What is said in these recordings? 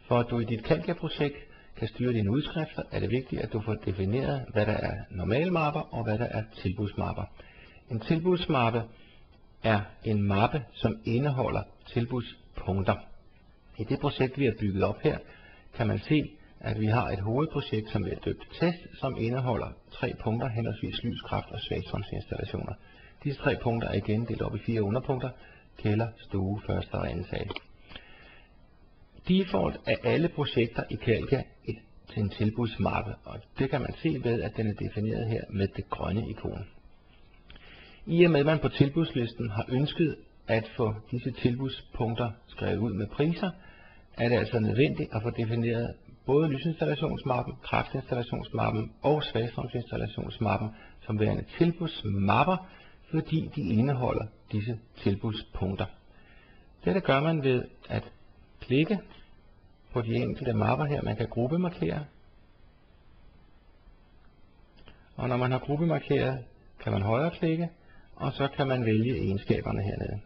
For at du i dit Calca-projekt kan styre dine udskrifter, er det vigtigt, at du får defineret, hvad der er normalmapper og hvad der er tilbudsmapper. En tilbudsmappe er en mappe, som indeholder tilbudspunkter. I det projekt, vi har bygget op her, kan man se, at vi har et hovedprojekt, som vi har døbt test, som indeholder 3 punkter, henholdsvis lys, kraft og svagstrømsinstallationer. Disse 3 punkter er igen delt op i 4 underpunkter: kælder, stue, første og anden sal. Default er alle projekter i Calca til en tilbudsmappe, og det kan man se ved, at den er defineret her med det grønne ikon. I og med, at man på tilbudslisten har ønsket at få disse tilbudspunkter skrevet ud med priser, er det altså nødvendigt at få defineret både lysinstallationsmappen, kraftinstallationsmappen og svagstrømsinstallationsmappen som værende tilbudsmapper, fordi de indeholder disse tilbudspunkter. Dette gør man ved at klikke på de enkelte mapper her. Man kan gruppemarkere, og når man har gruppemarkeret, kan man højreklikke, og så kan man vælge egenskaberne hernede.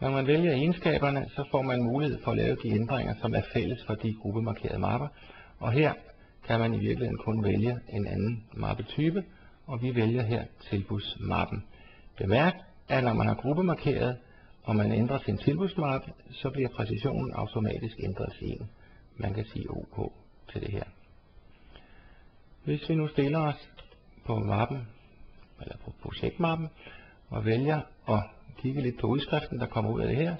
Når man vælger egenskaberne, så får man mulighed for at lave de ændringer, som er fælles for de gruppemarkerede mapper. Og her kan man i virkeligheden kun vælge en anden mappetype, og vi vælger her tilbudsmappen. Bemærk, at når man har gruppemarkeret, og man ændrer sin tilbudsmappe, så bliver præcisionen automatisk ændret til 1. Man kan sige OK til det her. Hvis vi nu stiller os på mappen, eller på projektmappen, og vælger at kigge lidt på udskriften, der kommer ud af det her,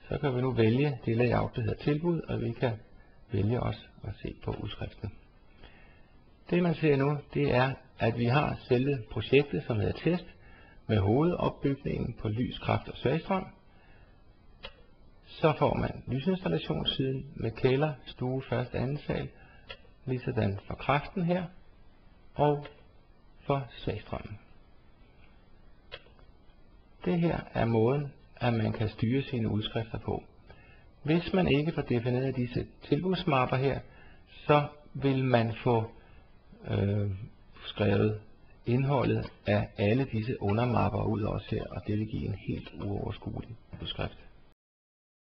så kan vi nu vælge det layout, der hedder tilbud, og vi kan vælge også at se på udskriften. Det man ser nu, det er, at vi har selve projektet, som hedder test, med hovedopbygningen på lys, kraft og svagstrøm. Så får man lysinstallationssiden med kælder, stue, første og anden sal, ligesådan for kraften her, og for svagstrømmen. Det her er måden, at man kan styre sine udskrifter på. Hvis man ikke får defineret disse tilbudsmapper her, så vil man få skrevet indholdet af alle disse undermapper ud også her, og det vil give en helt uoverskuelig udskrift.